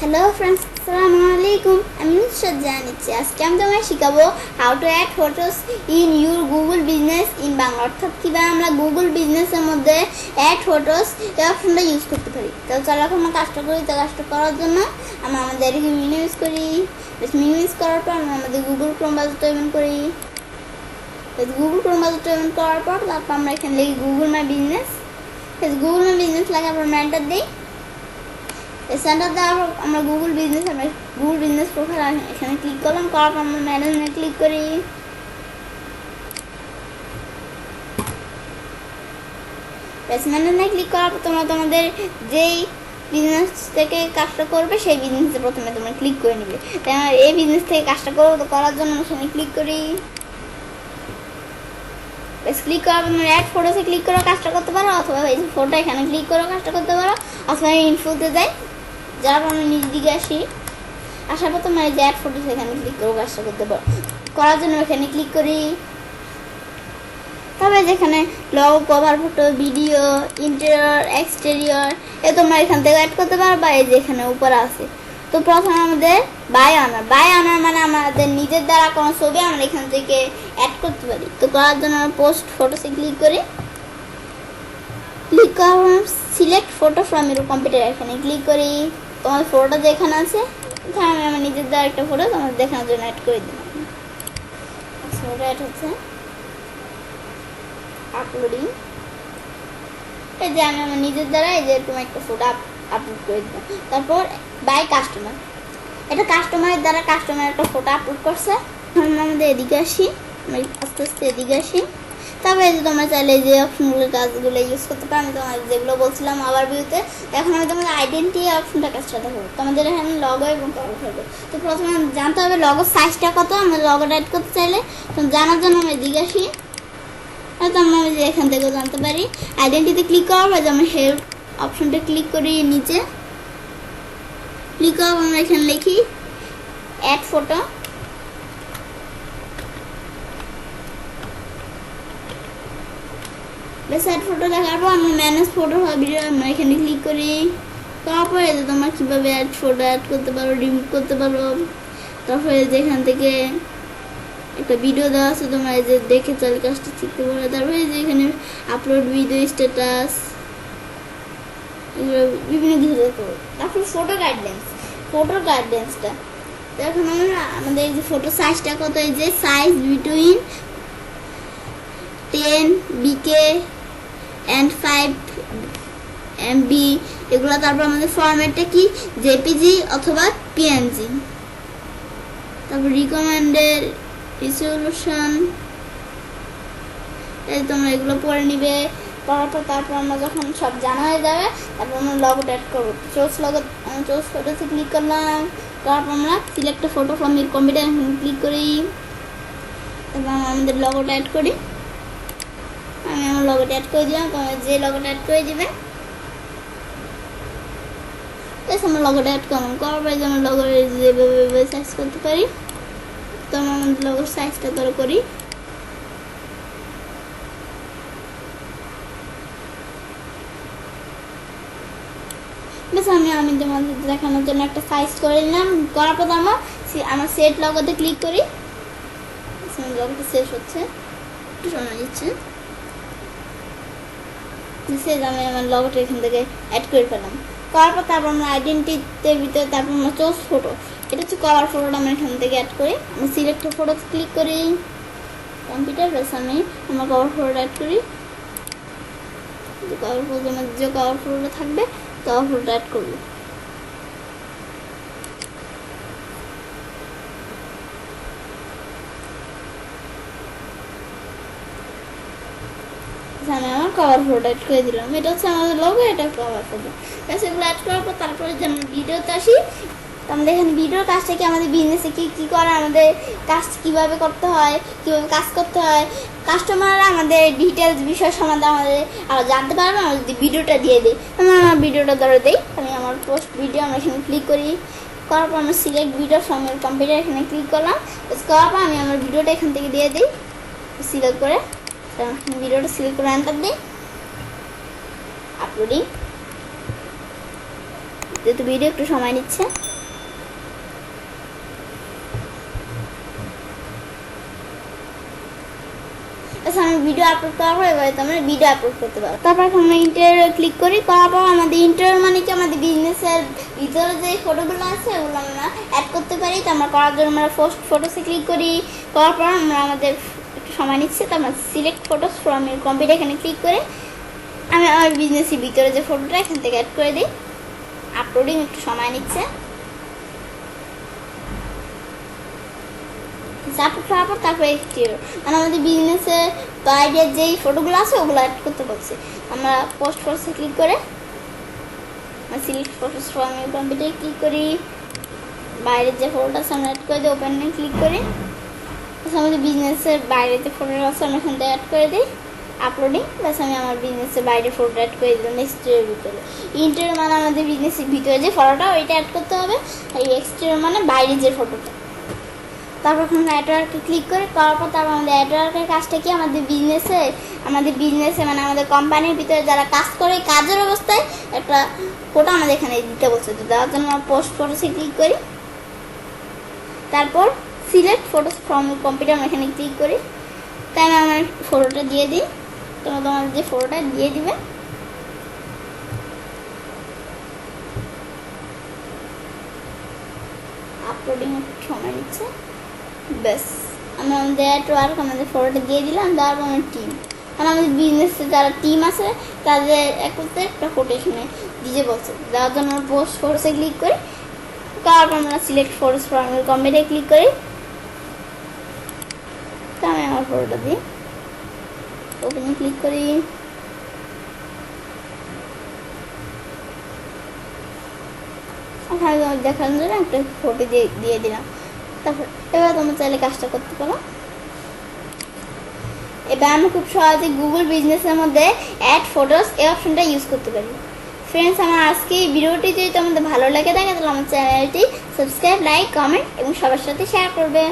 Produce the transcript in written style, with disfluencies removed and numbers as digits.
Hello friends, Assalamualaikum. I'm Nusrat Icche. আজকে আমি তোমায় শেখাবো how to add photos in your Google business in Bangla। অর্থাৎ কিভাবে আমরা Google business এর মধ্যে add photos এই অপশনটা ইউজ করতে পারি। তো চলো এখন আমরা কাজটা করি। তো কাজটা করার জন্য আমরা আমাদের মিনিমাইজ করি। মিনিমাইজ করার পর আমরা আমাদের Google Chrome ব্রাউজারটা ওপেন করি। Google Chrome ব্রাউজারটা ওপেন করার পর তারপর আমরা এখানে লিখি Google My Business। Google My Business লেখার পর এন্টার দিই। সেন্টার দেওয়ার আমরা গুগল বিজনেস প্রোফাইল এখানে ক্লিক করলাম। করার পর আমরা ম্যানেজমেন্ট ক্লিক করি। ম্যানেজমেন্ট ক্লিক করার পর তোমরা তোমাদের যেই বিজনেস থেকে কাজটা করবে সেই বিজনেসে প্রথমে তোমরা ক্লিক করে নিবে। তাই আমরা এই বিজনেস থেকে কাজটা করবো, তো করার জন্য আমরা সেখানে ক্লিক করি। ক্লিক করার পর অ্যাড ফটোসে ক্লিক করে কাজটা করতে পারো, অথবা এই ফটো এখানে ক্লিক করে কাজটা করতে পারো, অথবা ইনফোতে যাই যার আমরা নিজ দিকে আসি। আসার পর তোমরা যে অ্যাড ফটোস এখানে ক্লিক করে কাজটা করতে পারো। করার জন্য এখানে ক্লিক করি। তবে যেখানে logo, cover photo, video, interior, exterior এ তোমরা এখান থেকে অ্যাড করতে পারো, বা এই যে এখানে উপরে আছে। তো প্রথমে আমাদের বাই অনার মানে আমাদের নিজের দ্বারা কোনো ছবি আমরা এখান থেকে অ্যাড করতে পারি। তো করার জন্য আমরা পোস্ট ফটোসে ক্লিক করি। ক্লিক করার select photo from your computer এখানে ক্লিক করি। তোমার ফটোটা যেখানে আছে এখানে আমি আমার নিজের দ্বারা একটা ফটো তোমার দেখানোর জন্য অ্যাড করে দিলাম। ফটো অ্যাড হচ্ছে, আপলোডিং। এই যে আমি আমার নিজের দ্বারা এই যে এরকম একটা ফটো আপলোড করে দিলাম। তারপর বাই কাস্টমার, এটা কাস্টমারের দ্বারা কাস্টমার একটা ফটো আপলোড করছে। আমরা আমাদের এদিকে আসি, আস্তে আস্তে এদিকে আসি। তারপরে এই যে তোমরা চাইলে যে অপশনগুলো কাজগুলো ইউজ করতে পারো, আমি তোমাদের যেগুলো বলছিলাম আবার ভিউতে। এখন আমি তোমাদের আইডেন্টি অপশনটা কাজটা দেখাবো। তোমাদের এখানে লগো এবং কভার ফটো। তো প্রথমে জানতে হবে লগো সাইজটা কত। আমরা লগোটা অ্যাড করতে চাইলে জানার জন্য আমি এদিকে আসি। হয়তো আমরা যে এখান থেকেও জানতে পারি। আইডেন্টিতে ক্লিক করার পর যে আমরা হেড অপশনটা ক্লিক করি, নিচে ক্লিক করার পর আমরা এখানে লিখি অ্যাড ফটো। অ্যাড ফটো দেখার পর আমরা ম্যানেজ ফটো ভিডিও আমরা এখানে ক্লিক করি। তারপরে যে তোমরা কীভাবে ফটো অ্যাড করতে পারো, রিমুভ করতে পারো। তারপরে যেখান থেকে একটা ভিডিও দেওয়া আছে, তোমরা এই যে দেখে চাইলে কাজটা শিখতে পারো। তারপরে যে এখানে আপলোড ভিডিও, স্ট্যাটাস, এগুলো বিভিন্ন কিছু দেখতে পারো। তারপর ফটোর গাইডলাইন্সটা এখন আমরা আমাদের এই যে ফটো সাইজটা কত, এই যে size between 10 BK and 5 MB এগুলো। তারপর আমাদের ফরম্যাটটা কি, জেপিজি অথবা পিএনজি। তারপর রিকমেন্ডেড রিজলিউশন, এই তোমরা এগুলো পড়ে নিবে। পড়ার পর তারপর আমরা যখন সব জানা হয়ে যাবে তারপর আমরা লগোটা অ্যাড করবো। চোজ ফটোতে ক্লিক করলাম। তারপর আমরা select photo from your computer click করি। তারপর আমরা আমাদের লগোটা অ্যাড করি। আমি আমার লগোটা অ্যাড করে দিলাম। তোমার যে লগোটা অ্যাড করে দিবে আমরা লগোটা অ্যাড করলাম। করার পরে যে আমরা লগোর যেভাবে সাইজ করতে পারি, তো আমরা আমাদের লগোর সাইজটা করি। বেশ আমি তোমাদের দেখানোর জন্য একটা সাইজ করে নিলাম। করার পর আমার সেট লগোতে ক্লিক করি। লগোটা শেষ হচ্ছে, একটু শোনা যাচ্ছে। আমি আমার লগোটা এখান থেকে অ্যাড করে ফেলাম। করার পর তারপর আমরা আইডেন্টিটির ভিতরে তারপর আমরা চোজ ফটো, এটা হচ্ছে কভার ফটোটা আমরা এখান থেকে অ্যাড করি। আমি সিলেক্ট ফটো ক্লিক করি কম্পিউটার। বেশ আমরা কভার ফটোটা অ্যাড করি। কভার ফটো আমার যে কভার ফটোটা থাকবে কভার ফটোটা অ্যাড করবো। আমি আমার কভার ফটো অ্যাড করে দিলাম। এটা হচ্ছে আমাদের লোগো, এটা কভার ফটো। সেগুলো অ্যাড করার পর তারপরে যে আমরা ভিডিওতে আসি। তো আমাদের এখানে ভিডিওর কাজটা কি, আমাদের বিজনেসে কী করে, আমাদের কাজ কীভাবে করতে হয়, কীভাবে কাজ করতে হয়, কাস্টমাররা আমাদের ডিটেলস বিষয় সম্বন্ধে আমাদের আরও জানতে পারবে আমরা যদি ভিডিওটা দিয়ে দিই। আমি আমার ভিডিওটা ধরে দিই। আমি আমার পোস্ট ভিডিও আমরা এখানে ক্লিক করি। করার পর আমরা select video from your computer এখানে ক্লিক করলাম। করার পর আমি আমার ভিডিওটা এখান থেকে দিয়ে দিই সিলেক্ট করে। ভিডিওটা সিলেক্ট করে এন্টার দিই। আপলোডিং, যেহেতু ভিডিও একটু সময় নিচ্ছে। আমি ভিডিও আপলোড করার পর এবারে তোমরা ভিডিও আপলোড করতে পারো। তারপর আমরা ইন্টারভিউ ক্লিক করি, করার পর আমাদের ইন্টারভিউ মানে কি আমাদের বিজনেসের ভিতরে যে ফটোগুলো আছে ওগুলো আমরা অ্যাড করতে পারি। তো আমরা করার জন্য আমরা ফার্স্ট ফটোসে ক্লিক করি, করার পর আমরা আমাদের একটু সময় নিচ্ছে, তো আমরা select photos from your computer এখানে ক্লিক করে আমি আমার বিজনেসের ভিতরে যে ফটোটা এখান থেকে অ্যাড করে দিই। আপলোডিং একটু সময় নিচ্ছে। আপলোড করার পর তারপরে এক্সটেরিয়র মানে আমাদের বিজনেসের বাইরের যেই ফটোগুলো আছে ওগুলো অ্যাড করতে বলছি। আমরা পোস্ট ফটোসে ক্লিক করে সিলেক্ট ফটোস ফ্রম ইউর কম্পিউটারে ক্লিক করি, বাইরের যে ফটোটা আছে আমরা অ্যাড করে দিই, ওপেনে ক্লিক করি। আমাদের বিজনেসের বাইরে যে ফটোটা আছে আমরা এখান থেকে অ্যাড করে দিই। আপলোডিং, ব্যাস আমি আমার বিজনেসের বাইরে ফটো অ্যাড করে দিলাম এক্সটেরিয়র ভিতরে। ইন্টেরিয়র মানে আমাদের বিজনেসের ভিতরে যে ফটোটা ওইটা অ্যাড করতে হবে, আর এক্সটেরিয়র মানে বাইরে যে ফটোটা। তারপর আমরা অ্যাডওয়ার্কে ক্লিক করে করার পর তারপর আমাদের অ্যাডওয়ার্কের কাজটা কি আমাদের বিজনেসে মানে আমাদের কোম্পানির ভিতরে যারা কাজ করে কাজের অবস্থায় একটা ফটো আমাদের এখানে দিতে বলছে। তো দেওয়ার জন্য আমরা পোস্ট ফটোসে ক্লিক করি, তারপর সিলেক্ট ফটোস ফ্রম কম্পিউটার আমরা এখানে ক্লিক করি। তাই আমি আমার ফটোটা দিয়ে দিই, তোমরা তোমাদের যে ফটোটা দিয়ে দিবে। আপলোডিং সময় নিচ্ছে, ব্যাস আমরা আমাদের অ্যাডওয়ার্ক আমাদের ফটোটা দিয়ে দিলাম। দেওয়ার পর আমার টিম মানে আমাদের বিজনেসে যারা টিম আছে তাদের একত্রে একটা ফটো এখানে দিতে বলছে। দেওয়ার জন্য আমরা পোস্ট ফটোসে ক্লিক করি, তারপর আমরা সিলেক্ট ফটোস ফ্রম ইউর কম্পিউটারে ক্লিক করি। তো আমি আমার ফটোটা দিই, ওপেনে ক্লিক করি। দেখার জন্য একটা ফটো দিয়ে দিলাম। তারপর এবার তোমরা চাইলে কাজটা করতে পারো। এবার আমরা খুব সহজে গুগল বিজনেসের মধ্যে অ্যাড ফটোস এই অপশনটা ইউজ করতে পারি। ফ্রেন্ডস, আমার আজকে এই ভিডিওটি যদি তোমাদের ভালো লাগে থাকে তাহলে আমার চ্যানেলটি সাবস্ক্রাইব, লাইক, কমেন্ট এবং সবার সাথে শেয়ার করবে।